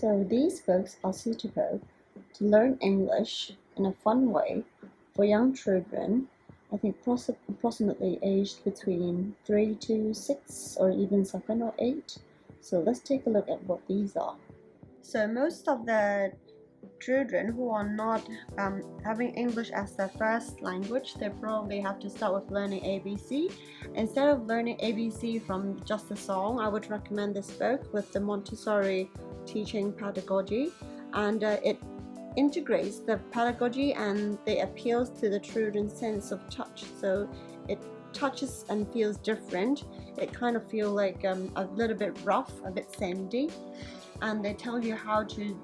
So these books are suitable to learn English in a fun way for young children, I think approximately aged between 3 to 6 or even 7 or 8. So let's take a look at what these are. So most of the children who are not having English as their first language, they probably have to start with learning ABC. Instead of learning ABC from just a song, I would recommend this book with the Montessori teaching pedagogy, and it integrates the pedagogy and it appeals to the children's sense of touch. So it touches and feels different. It kind of feels like a little bit rough, a bit sandy, and they tell you how to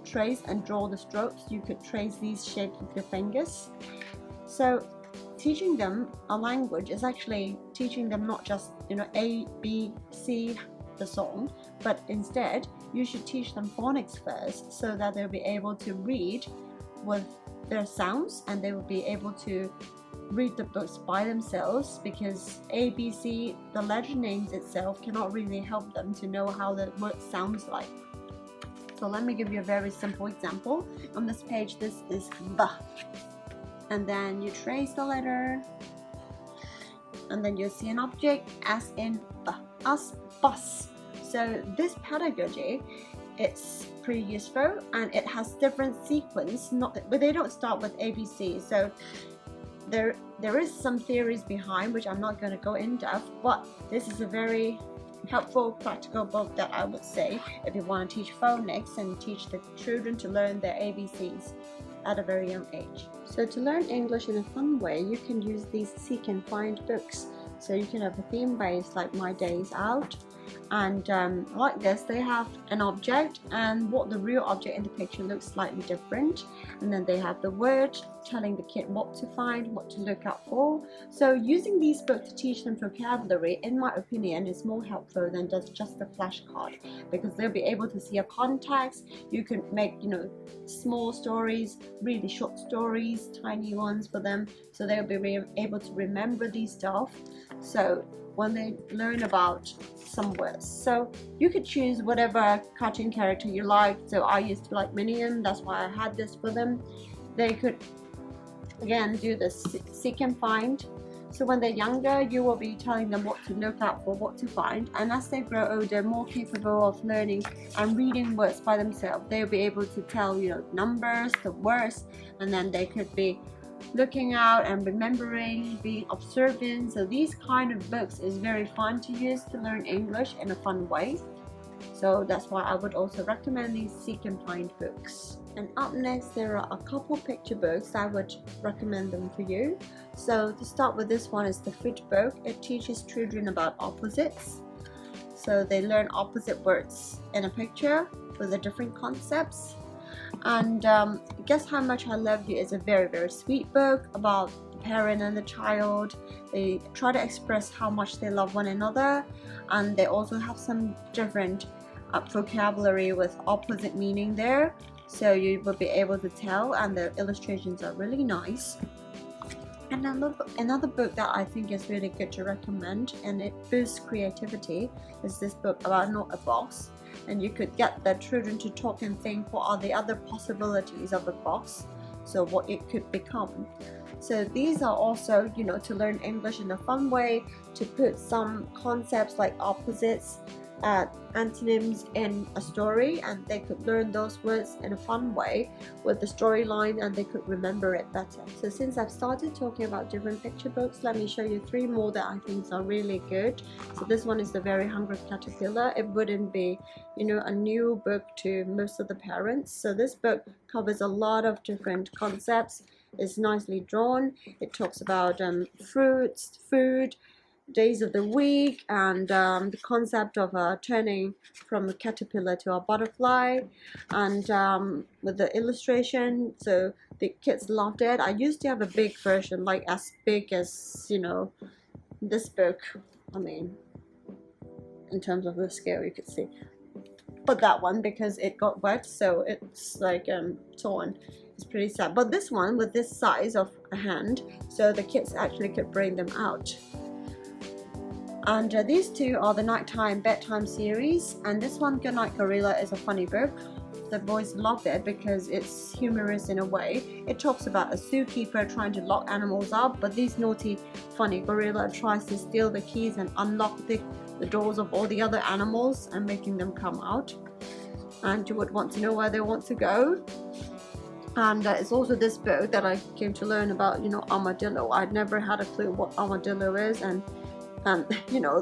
trace and draw the strokes. You could trace these shapes with your fingers. So teaching them a language is actually teaching them not just A, B, C, the song, but instead you should teach them phonics first, so that they'll be able to read with their sounds, and they will be able to read the books by themselves, because A, B, C, the letter names itself cannot really help them to know how the word sounds like. So let me give you a very simple example. On this page, this is the, and then you trace the letter, and then you see an object as in the, as bus. So this pedagogy, it's pretty useful, and it has different sequence. But they don't start with ABC. So there is some theories behind, which I'm not going to go in depth, but this is a very helpful, practical book that I would say if you want to teach phonics and teach the children to learn their ABCs at a very young age. So to learn English in a fun way, you can use these seek and find books. So you can have a theme based, like My Days Out, and like this, they have an object, and what the real object in the picture looks slightly different, and then they have the word telling the kid what to find, what to look out for. So using these books to teach them vocabulary, in my opinion, is more helpful than just a flashcard, because they'll be able to see a context. You can make small stories, really short stories, tiny ones for them, so they'll be able to remember these stuff. So when they learn about some words, so you could choose whatever cartoon character you like. So I used to like Minion, that's why I had this for them. They could again do this seek and find. So when they're younger, you will be telling them what to look out for, what to find, and as they grow older, more capable of learning and reading words by themselves, they'll be able to tell numbers, the words, and then they could be looking out and remembering, being observant. So these kind of books is very fun to use to learn English in a fun way. So that's why I would also recommend these seek and find books. And up next, there are a couple picture books. I would recommend them for you. So to start with, this one is the Foot book. It teaches children about opposites. So they learn opposite words in a picture with the different concepts. And Guess How Much I Love You is a very, very sweet book about the parent and the child. They try to express how much they love one another, and they also have some different vocabulary with opposite meaning there, so you will be able to tell, and the illustrations are really nice. And another book that I think is really good to recommend, and it boosts creativity, is this book about Not a Box. And you could get the children to talk and think what are the other possibilities of a box, so what it could become. So these are also to learn English in a fun way, to put some concepts like opposites, antonyms in a story, and they could learn those words in a fun way with the storyline, and they could remember it better. So since I've started talking about different picture books, let me show you 3 more that I think are really good. So this one is The Very Hungry Caterpillar. It wouldn't be a new book to most of the parents. So this book covers a lot of different concepts. It's nicely drawn. It talks about fruits, food, days of the week, and the concept of turning from a caterpillar to a butterfly, and with the illustration, so the kids loved it. I used to have a big version, like as big as this book, I mean in terms of the scale, you could see, but that one, because it got wet, so it's like torn. It's pretty sad. But this one with this size of a hand, so the kids actually could bring them out. And these two are the nighttime bedtime series, and this one, Goodnight Gorilla, is a funny book. The boys love it because it's humorous in a way. It talks about a zookeeper trying to lock animals up, but this naughty funny gorilla tries to steal the keys and unlock the doors of all the other animals and making them come out, and you would want to know where they want to go. And it's also this book that I came to learn about, armadillo. I'd never had a clue what armadillo is, and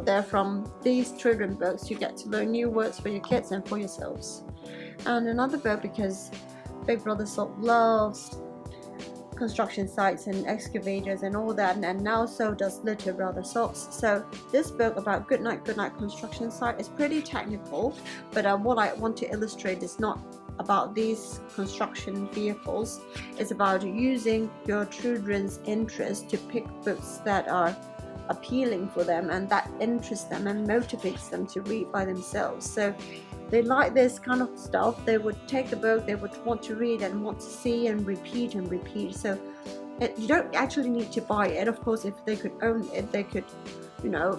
they're from these children books. You get to learn new words for your kids and for yourselves. And another book, because Big Brother sort of loves construction sites and excavators and all that, and now so does Little Brother Socks. So this book about Goodnight construction site is pretty technical, but what I want to illustrate is not about these construction vehicles. It's about using your children's interest to pick books that are appealing for them and that interests them and motivates them to read by themselves. So they like this kind of stuff. They would take the book, they would want to read and want to see and repeat and repeat. So you don't actually need to buy it. Of course, if they could own it, they could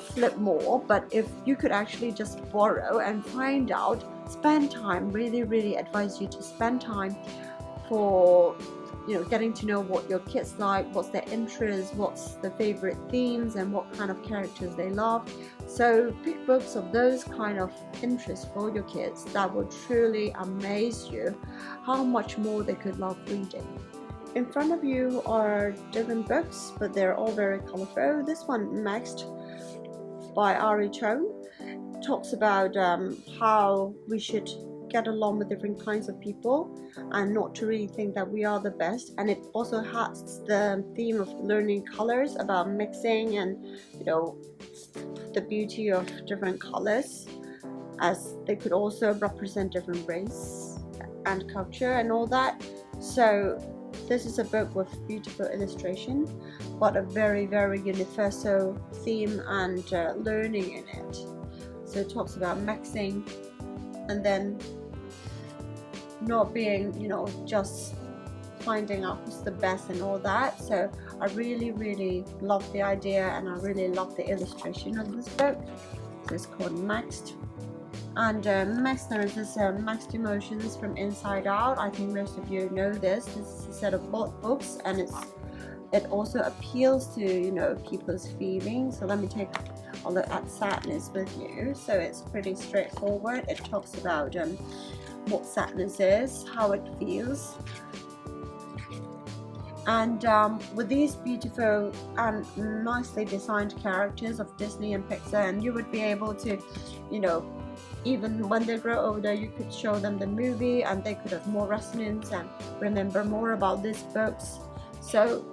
flip more. But if you could actually just borrow and find out, spend time, really advise you to spend time for getting to know what your kids like, what's their interests, what's the favorite themes, and what kind of characters they love. So pick books of those kind of interests for your kids. That will truly amaze you how much more they could love reading. In front of you are different books, but they're all very colorful. This one, Maxed, by Ari Cho, talks about how we should get along with different kinds of people and not to really think that we are the best. And it also has the theme of learning colors, about mixing and the beauty of different colors, as they could also represent different race and culture and all that. So this is a book with beautiful illustration, but a very universal theme and learning in it. So it talks about mixing and then not being just finding out who's the best and all that. So I really love the idea, and I really love the illustration of this book. So it's called Maxed. And Maxed, there is this Maxed Emotions from Inside Out. I think most of you know this. This is a set of books, and it also appeals to people's feelings. So let me take a look at sadness with you. So it's pretty straightforward. It talks about what sadness is, how it feels, and with these beautiful and nicely designed characters of Disney and Pixar, and you would be able to even when they grow older, you could show them the movie and they could have more resonance and remember more about these books. So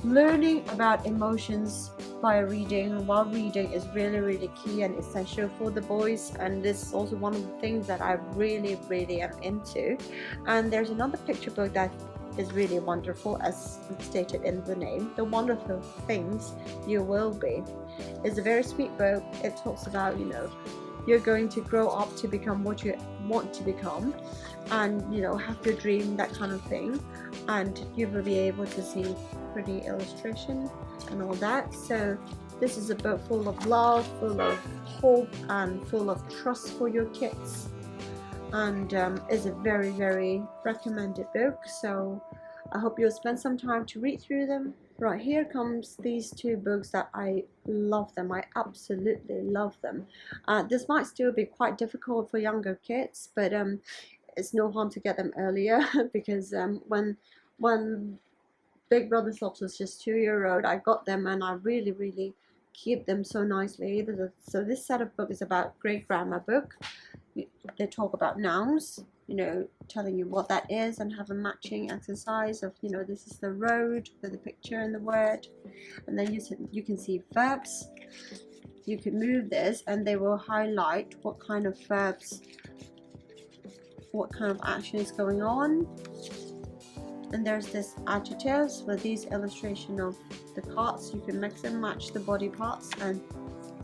learning about emotions by reading, while reading, is really key and essential for the boys, and this is also one of the things that I really am into. And there's another picture book that is really wonderful, as stated in the name, The Wonderful Things You Will Be. It's a very sweet book. It talks about you're going to grow up to become what you want to become, and have your dream, that kind of thing, and you will be able to see pretty illustration and all that. So this is a book full of love, full of hope, and full of trust for your kids, and is a very recommended book. So I hope you'll spend some time to read through them. Right, here comes these two books that I love them. I absolutely love them. This might still be quite difficult for younger kids, but it's no harm to get them earlier because when Big Brother Slops was just 2 years old, I got them, and I really keep them so nicely. So this set of book is about great grammar book. They talk about nouns, telling you what that is, and have a matching exercise of this is the road with the picture and the word, and then you can see verbs. You can move this and they will highlight what kind of verbs, what kind of action is going on. And there's this adjectives with these illustration of the parts. You can mix and match the body parts and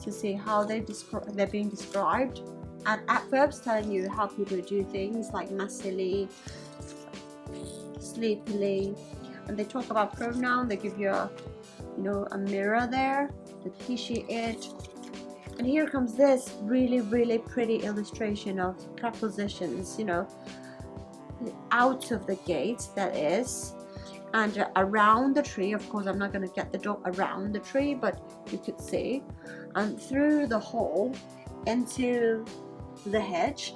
to see how they're being described. And adverbs telling you how people do things, like messily, sleepily. And they talk about pronoun. They give you a mirror there, the he, she, it. And here comes this really pretty illustration of prepositions, you know, out of the gate, that is, and around the tree. Of course, I'm not going to get the dog around the tree, but you could see, and through the hole into the hedge,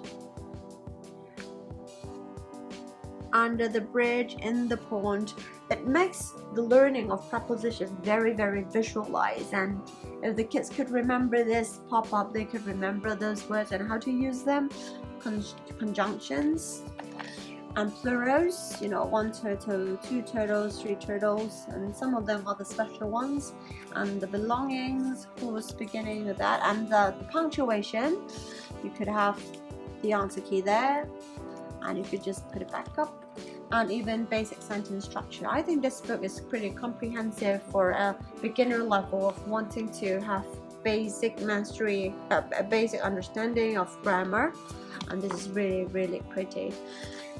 under the bridge, in the pond. It makes the learning of prepositions very visualized, and if the kids could remember this pop-up, they could remember those words and how to use them. Conjunctions and plurals, you know, 1 turtle, 2 turtles, 3 turtles, and some of them are the special ones, and the belongings, of course, beginning with that, and the punctuation. You could have the answer key there, and you could just put it back up, and even basic sentence structure. I think this book is pretty comprehensive for a beginner level of wanting to have basic mastery, a basic understanding of grammar, and this is really pretty.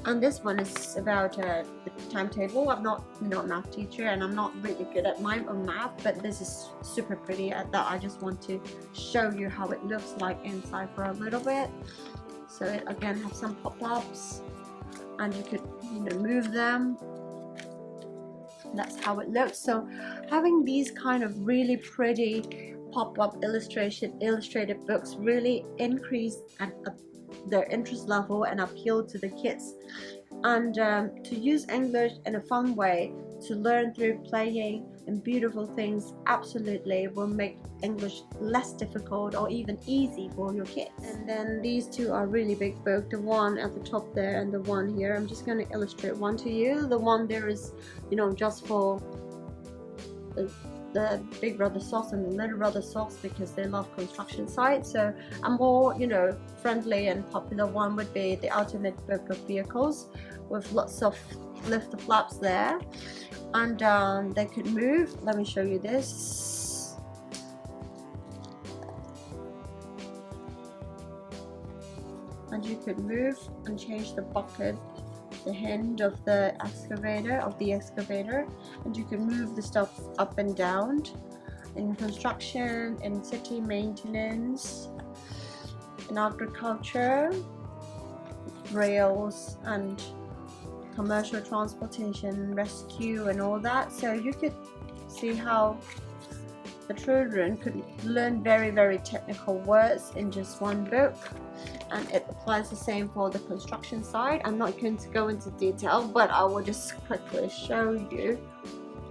And this one is about the timetable. I'm not, you know, a math teacher, and I'm not really good at math, but this is super pretty. That I just want to show you how it looks like inside for a little bit. So it again has some pop-ups, and you could, you know, move them. That's how it looks. So having these kind of really pretty pop-up illustrated books really increase their interest level and appeal to the kids, and to use English in a fun way, to learn through playing and beautiful things, absolutely will make English less difficult or even easy for your kids. And then these two are really big books, the one at the top there and the one here. I'm just going to illustrate one to you. The one there is, you know, just for the big brother socks and the little brother socks, because they love construction sites. So a more, you know, friendly and popular one would be the Ultimate Book of Vehicles, with lots of lift the flaps there, and they could move. Let me show you this. And you could move and change the bucket, the hand of the excavator, and you can move the stuff up and down in construction, in city maintenance, in agriculture, rails, and commercial transportation, rescue, and all that. So you could see how the children could learn very technical words in just one book, and it applies the same for the construction side. I'm not going to go into detail, but I will just quickly show you,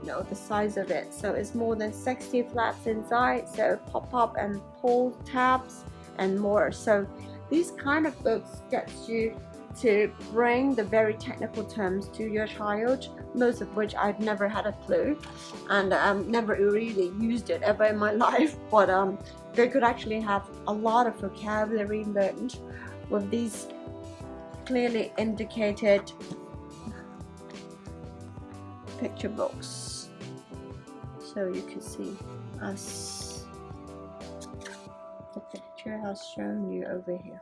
you know, the size of it. So it's more than 60 flaps inside, so pop-up and pull tabs and more. So these kind of books gets you to bring the very technical terms to your child, most of which I've never had a clue, and never really used it ever in my life, but they could actually have a lot of vocabulary learned with these clearly indicated picture books. So you can see as the picture has shown you over here.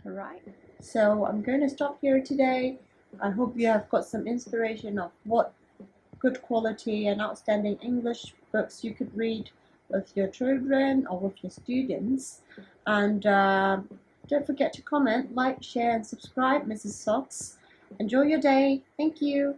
Alright, so I'm going to stop here today. I hope you have got some inspiration of what good quality and outstanding English books you could read with your children or with your students. And don't forget to comment, like, share, and subscribe, Mrs. Socks. Enjoy your day. Thank you.